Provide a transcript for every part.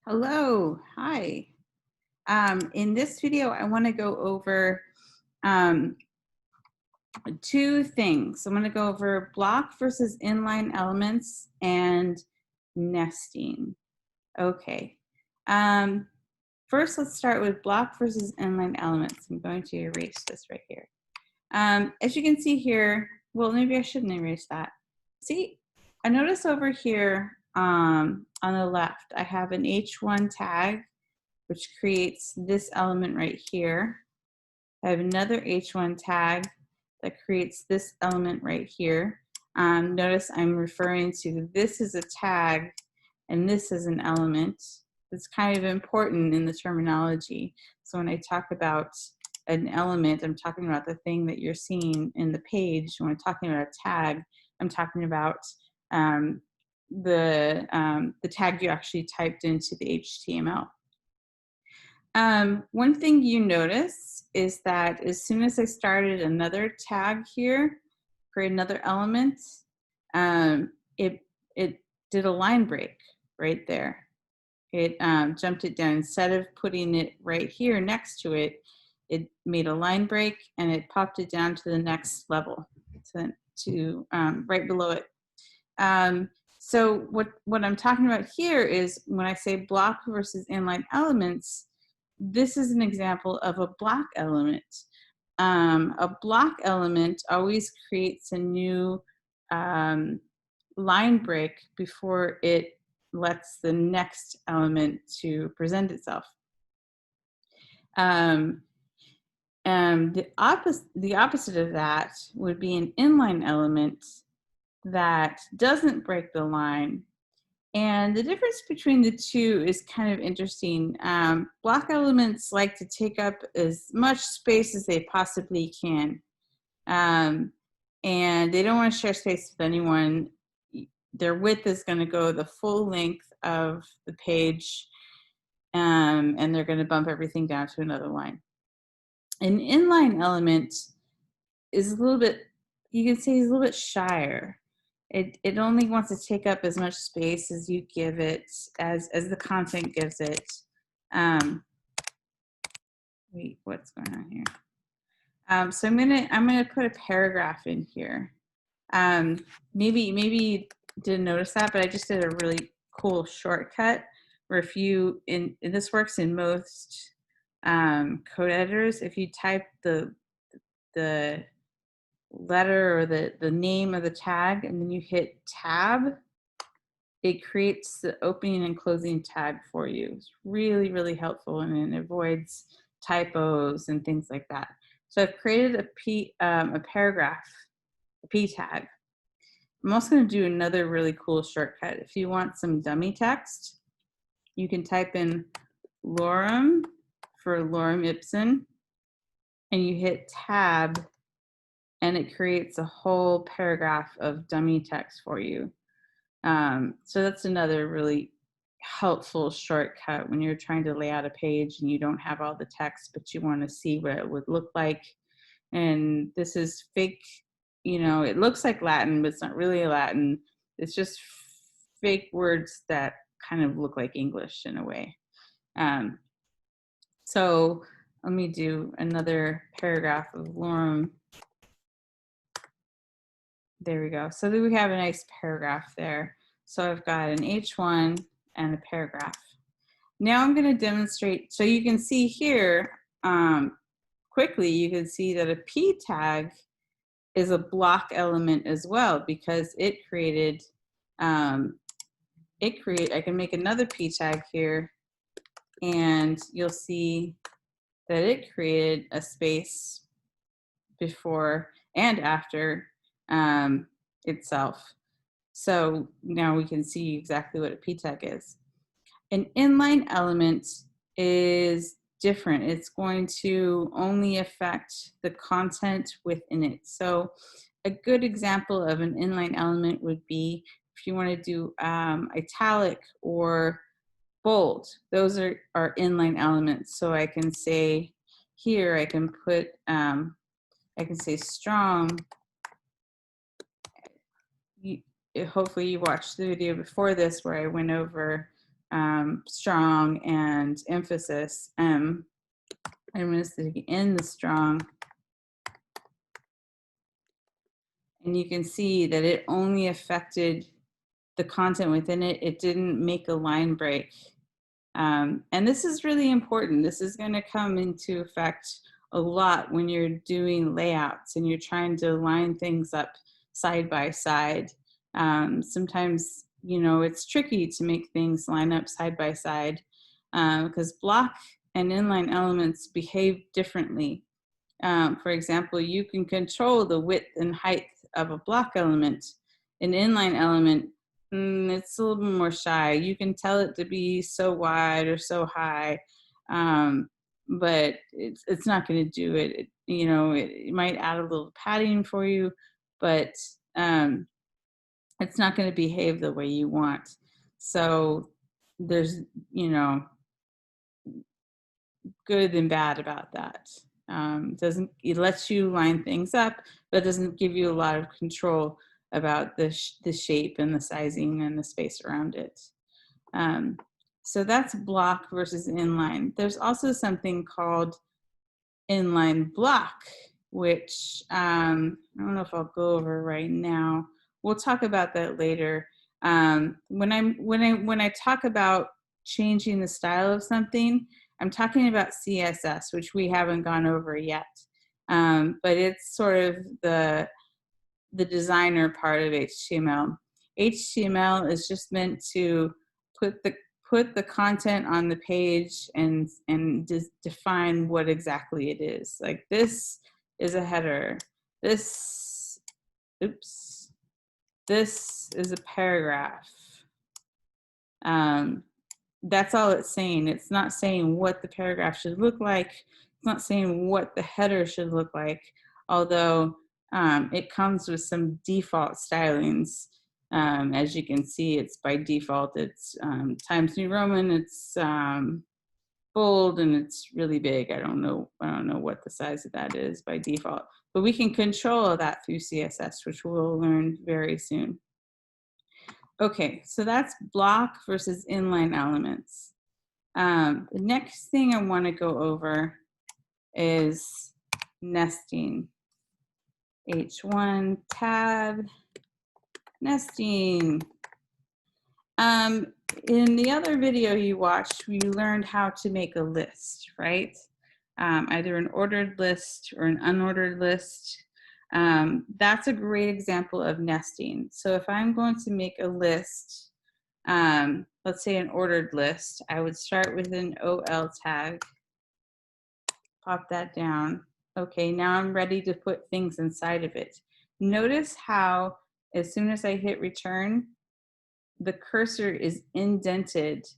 Hello, hi. In this video, I want to go over um, two things. I'm going to go over block versus inline elements and nesting. Okay. Um, First, let's start with block versus inline elements. I'm going to erase this right here. As you can see here, well, maybe I shouldn't erase that. See, I notice over here on the left, I have an H1 tag which creates this element right here. I have another H1 tag that creates this element right here. Notice I'm referring to this as a tag and this is an element. It's kind of important in the terminology. So when I talk about an element, I'm talking about the thing that you're seeing in the page. When I'm talking about a tag, I'm talking about the tag you actually typed into the HTML. One thing you notice is that as soon as I started another tag here, create another element, it did a line break right there. It jumped it down. Instead of putting it right here next to it, it made a line break and it popped it down to the next level, to right below it. So what I'm talking about here is when I say block versus inline elements, this is an example of a block element. A block element always creates a new line break before it lets the next element to present itself. And the opposite of that would be an inline element that doesn't break the line. And the difference between the two is kind of interesting. Block elements like to take up as much space as they possibly can. And they don't want to share space with anyone. Their width is going to go the full length of the page, and they're going to bump everything down to another line. An inline element is a little bit, you can say, is a little bit shyer. It only wants to take up as much space as you give it, as the content gives it. Wait, what's going on here? So I'm gonna put a paragraph in here. Maybe you didn't notice that, but I just did a really cool shortcut where if you and this works in most code editors. If you type the letter or the name of the tag and then you hit tab, it creates the opening and closing tag for you. It's really, really helpful, and it avoids typos and things like that. So I've created a paragraph, a P tag. I'm also going to do another really cool shortcut. If you want some dummy text, you can type in lorem for lorem ipsum, and you hit tab, and it creates a whole paragraph of dummy text for you. So that's another really helpful shortcut when you're trying to lay out a page and you don't have all the text, but you want to see what it would look like. And this is fake, it looks like Latin, but it's not really Latin. It's just fake words that kind of look like English in a way. So let me do another paragraph of lorem. There we go. So then we have a nice paragraph there. So I've got an H1 and a paragraph. Now I'm going to demonstrate. So you can see here, quickly, you can see that a P tag is a block element as well because it created, I can make another P tag here and you'll see that it created a space before and after itself. So now we can see exactly what a P tag is. An inline element is different. It's going to only affect the content within it. So a good example of an inline element would be if you want to do italic or bold. Those are inline elements. So I can say here, I can put, I can say strong. Hopefully you watched the video before this where I went over strong, and emphasis, M. I'm going to stick in the strong. And you can see that it only affected the content within it. It didn't make a line break. And this is really important. This is going to come into effect a lot when you're doing layouts and you're trying to line things up side by side. Sometimes, it's tricky to make things line up side by side because block and inline elements behave differently. For example, you can control the width and height of a block element. An inline element, it's a little bit more shy. You can tell it to be so wide or so high, but it's not going to do it. It might add a little padding for you, but it's not going to behave the way you want. So there's, good and bad about that. It lets you line things up, but doesn't give you a lot of control about the shape and the sizing and the space around it. So that's block versus inline. There's also something called inline block, which I don't know if I'll go over right now. We'll talk about that later. When I talk about changing the style of something, I'm talking about CSS, which we haven't gone over yet. But it's sort of the designer part of HTML. HTML is just meant to put the content on the page and just define what exactly it is. Like this is a header. This is a paragraph. That's all it's saying. It's not saying what the paragraph should look like. It's not saying what the header should look like, although it comes with some default stylings. As you can see, it's by default. It's Times New Roman. It's bold, and it's really big. I don't know what the size of that is by default, but we can control that through CSS, which we'll learn very soon. Okay, so that's block versus inline elements. The next thing I want to go over is nesting. H1 tab, nesting. In the other video you watched, you learned how to make a list, right? Either an ordered list or an unordered list. That's a great example of nesting. So if I'm going to make a list, let's say an ordered list, I would start with an OL tag, pop that down. Okay, now I'm ready to put things inside of it. Notice how as soon as I hit return, the cursor is indented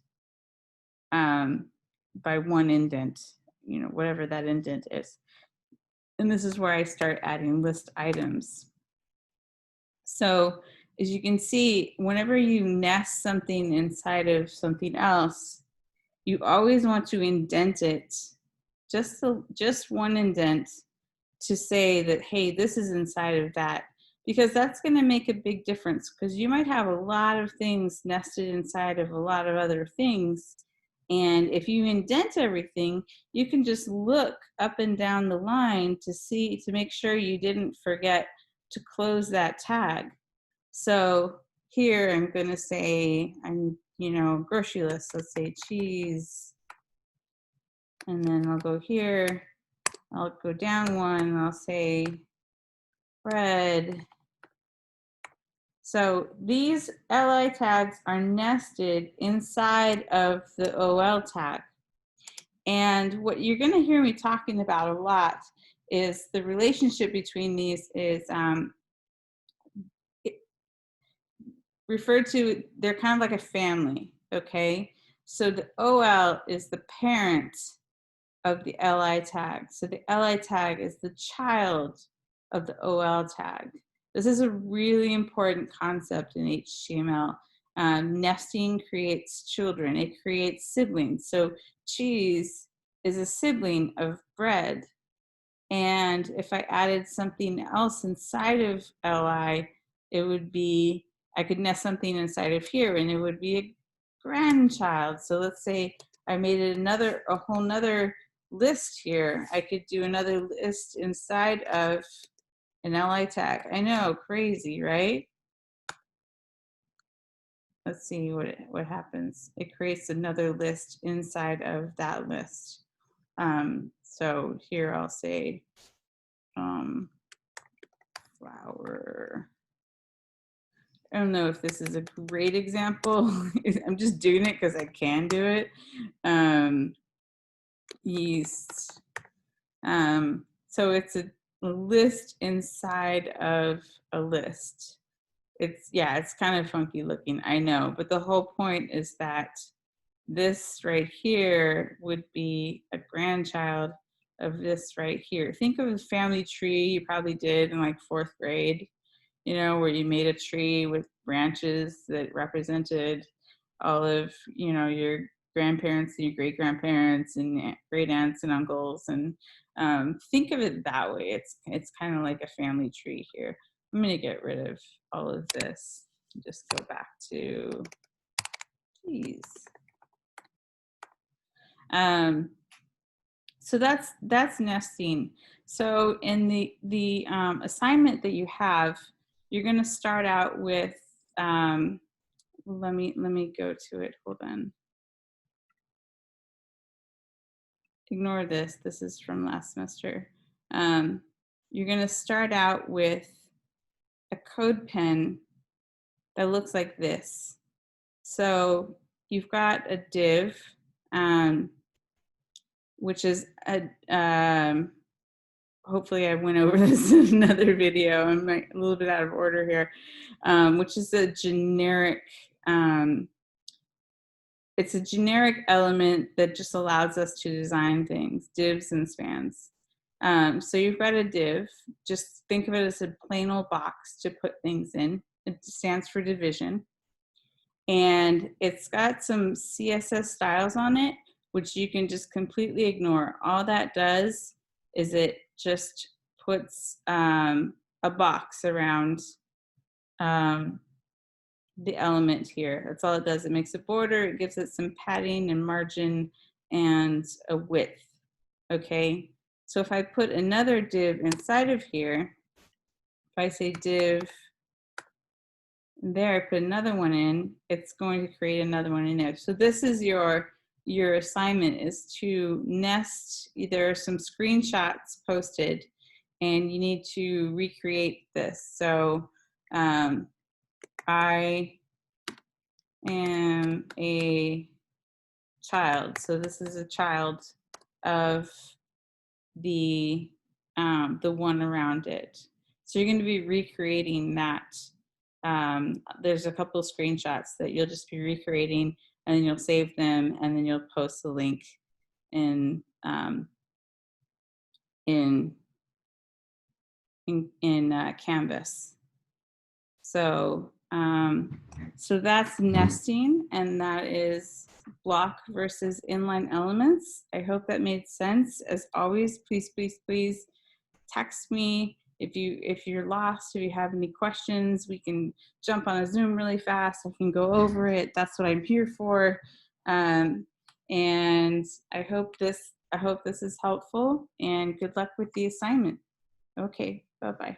by one indent, whatever that indent is. And this is where I start adding list items. So as you can see, whenever you nest something inside of something else, you always want to indent it, just one indent, to say that, hey, this is inside of that, because that's going to make a big difference, because you might have a lot of things nested inside of a lot of other things. And if you indent everything, you can just look up and down the line to make sure you didn't forget to close that tag. So here I'm going to say, grocery list, let's say cheese. And then I'll go here, I'll go down one, and I'll say bread. So these LI tags are nested inside of the OL tag. And what you're going to hear me talking about a lot is the relationship between these is referred to, they're kind of like a family, okay? So the OL is the parent of the LI tag. So the LI tag is the child of the OL tag. This is a really important concept in HTML. Nesting creates children. It creates siblings. So cheese is a sibling of bread. And if I added something else inside of LI, it would be, I could nest something inside of here, and it would be grandchild. So let's say I made it a whole nother list here. I could do another list inside of an LI tag. I know, crazy, right? Let's see what happens. It creates another list inside of that list. So here I'll say flower. I don't know if this is a great example. I'm just doing it because I can do it. Yeast. So it's a list inside of a list. It's kind of funky looking, I know, but the whole point is that this right here would be a grandchild of this right here. Think of a family tree you probably did in like 4th grade, you know, where you made a tree with branches that represented all of, you know, your grandparents and your great grandparents and great aunts and uncles. And think of it that way. It's kind of like a family tree here. I'm going to get rid of all of this and just go back to, geez. So that's nesting. So in the assignment that you have, you're going to start out with. Let me go to it. Hold on. Ignore this. This is from last semester. You're going to start out with a code pen that looks like this. So you've got a div, which is a hopefully I went over this in another video. I'm a little bit out of order here, which is a generic, it's a generic element that just allows us to design things, divs and spans. So you've got a div, just think of it as a plain old box to put things in. It stands for division. And it's got some CSS styles on it, which you can just completely ignore. All that does is it just puts a box around the element here. That's all it does. It makes a border, it gives it some padding and margin and a width, okay? So if I put another div inside of here, if I say div there, I put another one in, it's going to create another one in there. So this is your assignment, is to nest. There are some screenshots posted and you need to recreate this. So I am a child. So this is a child of the one around it. So you're going to be recreating that. There's a couple of screenshots that you'll just be recreating, and then you'll save them, and then you'll post the link in Canvas. So so that's nesting, and that is block versus inline elements. I hope that made sense. As always, please, please, please text me if you're lost, if you have any questions. We can jump on a Zoom really fast. I can go over it. That's what I'm here for. And I hope this is helpful, and good luck with the assignment. Okay, bye-bye.